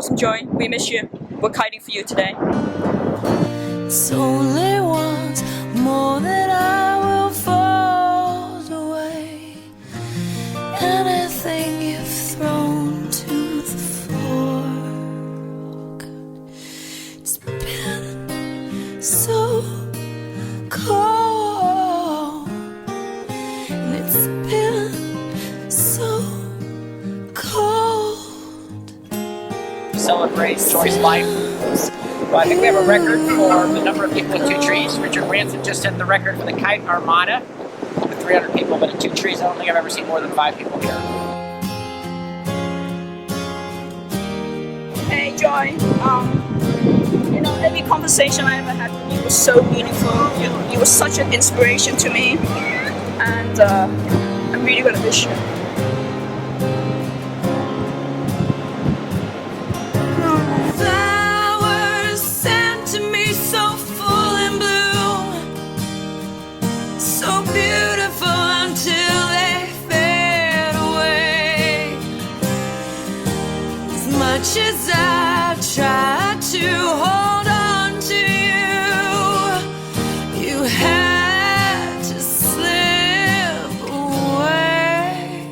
awesome, Joy. We miss you. We're kiting for you today. It's only once more that I will fall away. Anything you've thrown to the floor. It's been so cold, and it's been so cold. Celebrate Joy's life. Well, I think we have a record for the number of people with 2 trees. Richard Branson just set the record for the Kite Armada with 300 people, but at 2 trees, I don't think I've ever seen more than 5 people here. Hey, Joy. Every conversation I ever had with you was so meaningful. You were such an inspiration to me, and I'm really gonna miss you. Flowers sent to me so full and blue, so beautiful until they fade away. As much as I tried to hold on to you, you had to slip away.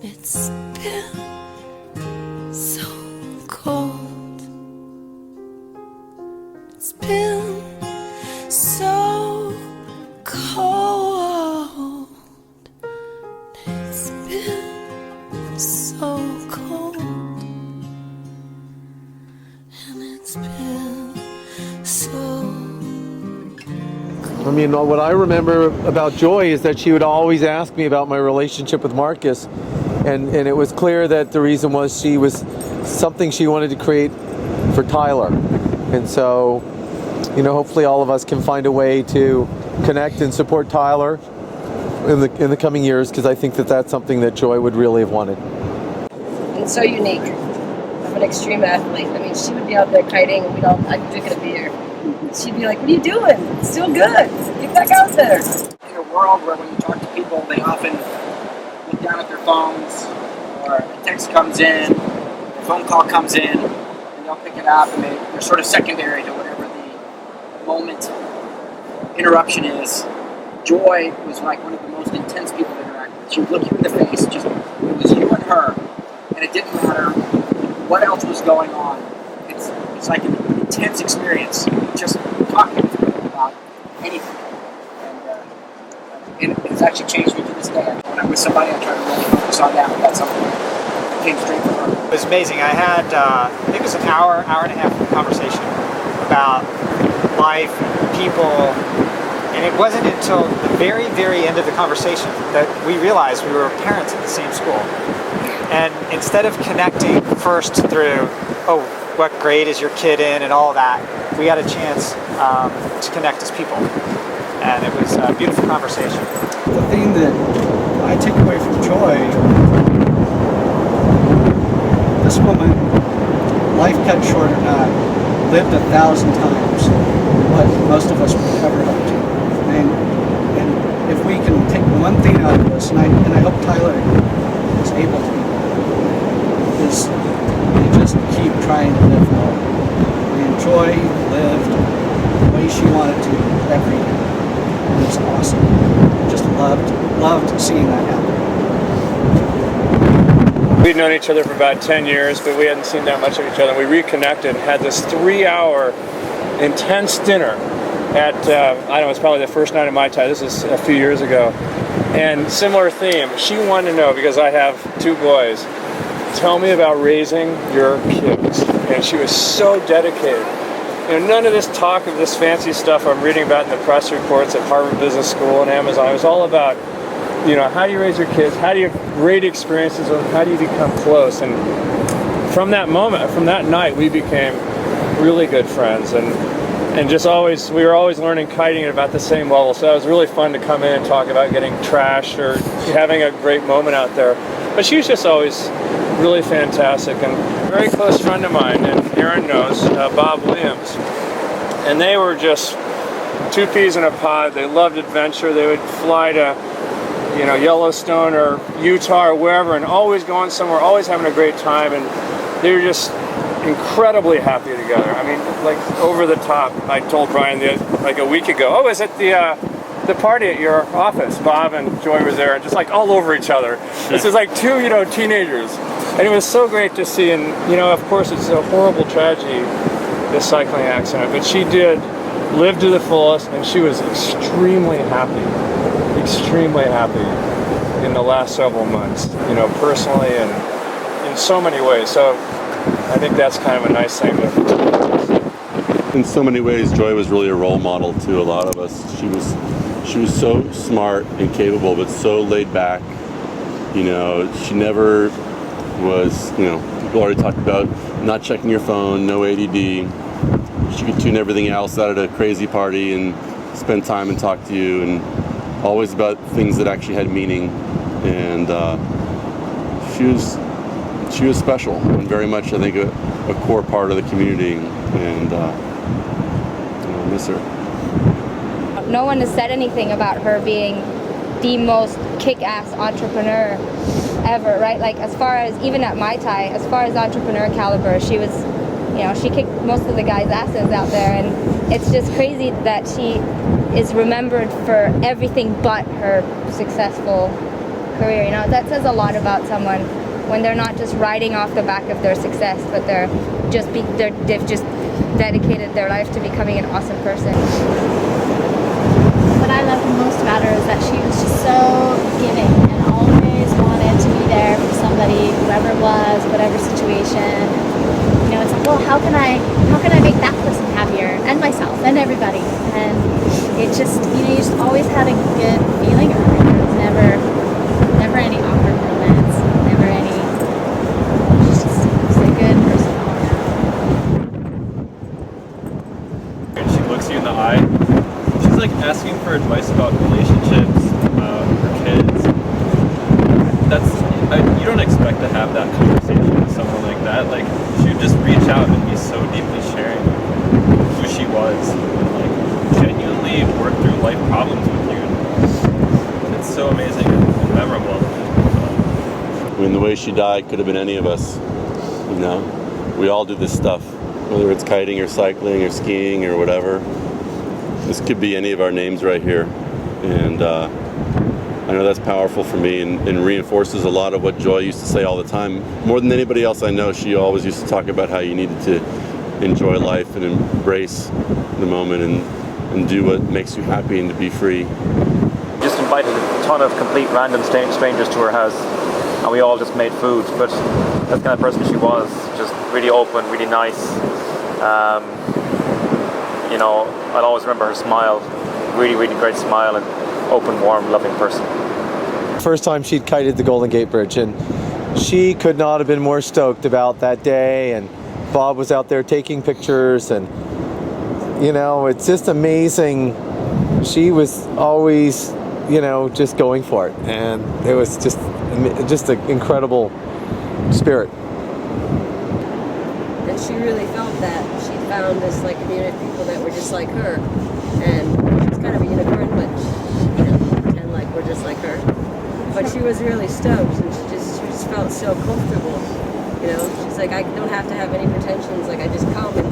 It's been so cold. It's been so cold. It's been so cold. And it's been so cold. I mean, what I remember about Joy is that she would always ask me about my relationship with Marcus. And it was clear that the reason was she was something she wanted to create for Tyler. And so, hopefully all of us can find a way to connect and support Tyler in the coming years, because I think that that's something that Joy would really have wanted. And so unique. I'm an extreme athlete. I mean, she would be out there kiting, and I'd drink a beer. She'd be like, "What are you doing? It's still good. Get back out there." In a world where when you talk to people, they often look down at their phones, or a text comes in, a phone call comes in, and they'll pick it up, and they're sort of secondary to whatever the moment interruption is. Joy was like one of the most intense people to interact with. She would look you in the face, it was you and her, and it didn't matter what else was going on. It's like an intense experience, just talking with her about anything. And it's actually changed me to this day. When I'm with somebody, I try to really focus on that, but that's something that came straight from her. It was amazing. I had, I think it was an hour and a half conversation about life, people, and it wasn't until the very, very end of the conversation that we realized we were parents at the same school. And instead of connecting first through, oh, what grade is your kid in and all that, we had a chance to connect as people. And it was a beautiful conversation. The thing that I take away from Joy, this woman, life cut short or not, lived 1,000 times what most of us would ever hope to. And if we can take one thing out of this, and I hope Tyler is able to, is you just keep trying to live well. And Joy lived the way she wanted to every day. It was awesome. Just loved seeing that happen. We'd known each other for about 10 years, but we hadn't seen that much of each other. We reconnected and had this 3-hour intense dinner at, I don't know, it's probably the first night of Mai Tai. This is a few years ago. And similar theme. She wanted to know, because I have 2 boys, tell me about raising your kids. And she was so dedicated. None of this talk of this fancy stuff I'm reading about in the press reports at Harvard Business School and Amazon. It was all about, how do you raise your kids? How do you rate experiences? How do you become close? And from that moment, from that night, we became really good friends. And just always, we were always learning kiting at about the same level. So it was really fun to come in and talk about getting trashed or having a great moment out there. But she was just always really fantastic, and a very close friend of mine, and Aaron knows, Bob Williams. And they were just 2 peas in a pod. They loved adventure. They would fly to, Yellowstone or Utah or wherever, and always going somewhere, always having a great time. And they were just incredibly happy together. I mean, like over the top. I told Brian like a week ago, oh, is it the party at your office? Bob and Joy were there, just like all over each other. This is like two, teenagers. And it was so great to see, and of course it's a horrible tragedy, this cycling accident, but she did live to the fullest, and she was extremely happy in the last several months, personally and in so many ways. So I think that's kind of a nice thing to... In so many ways, Joy was really a role model to a lot of us. She was so smart and capable, but so laid back. She never was, people already talked about not checking your phone, no ADD. She could tune everything else out at a crazy party and spend time and talk to you, and always about things that actually had meaning. And she was special and very much, I think, a core part of the community, and I miss her. No one has said anything about her being the most kick-ass entrepreneur ever, right? Like, as far as, even at Mai Tai, as far as entrepreneur caliber, she was, she kicked most of the guys' asses out there, and it's just crazy that she is remembered for everything but her successful career. That says a lot about someone when they're not just riding off the back of their success, but they've just dedicated their life to becoming an awesome person. What I loved most about her is that she was just so giving and always wanted to be there for somebody, whoever it was, whatever situation. It's like, well, how can I make that person happier, and myself, and everybody? And it just, you just always had a good feeling about her. There was never any awkward moments, never any. She's just a good person all around. And she looks you in the eye. She's like asking for advice about relationships, about her kids. You don't expect to have that conversation with someone like that. Like, she would just reach out and be so deeply sharing who she was, and like genuinely work through life problems with you. And it's so amazing and memorable. I mean, the way she died could have been any of us. We all do this stuff, whether it's kiting or cycling or skiing or whatever. This could be any of our names right here, and I know that's powerful for me, and reinforces a lot of what Joy used to say all the time. More than anybody else I know, she always used to talk about how you needed to enjoy life and embrace the moment and do what makes you happy and to be free. Just invited a ton of complete random strangers to her house, and we all just made food. But that's the kind of person she was, just really open, really nice. I'll always remember her smile, really, really great smile, and open, warm, loving person. First time she'd kited the Golden Gate Bridge, and she could not have been more stoked about that day, and Bob was out there taking pictures, and it's just amazing. She was always just going for it, and it was just an incredible spirit. And she really felt that. She found this community of people that were just like her, and she's kind of a unicorn, but pretend like we're just like her. But she was really stoked, and she just felt so comfortable. She's like, I don't have to have any pretensions. Like, I just come, and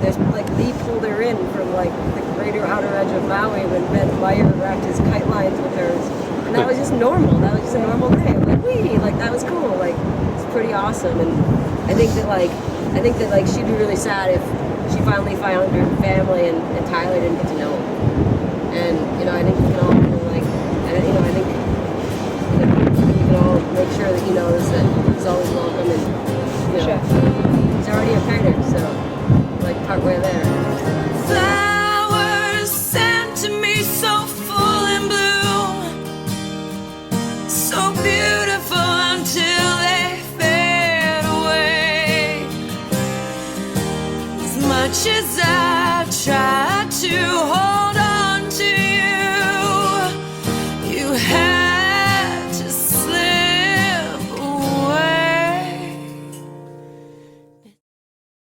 there's Lee pulled her in from the greater outer edge of Maui when Ben Meyer wrapped his kite lines with hers, and that was just normal. That was just a normal day. I'm like, wee, that was cool. It's pretty awesome. And I think that she'd be really sad if she finally found her family and Tyler didn't get to know him. And I think we can all I think we can all make sure that he knows that he's always welcome, and sure. He's already a parent, so partway there. Flowers sent to me so full in bloom, so beautiful until they fade away. As much as I try to hold on to you,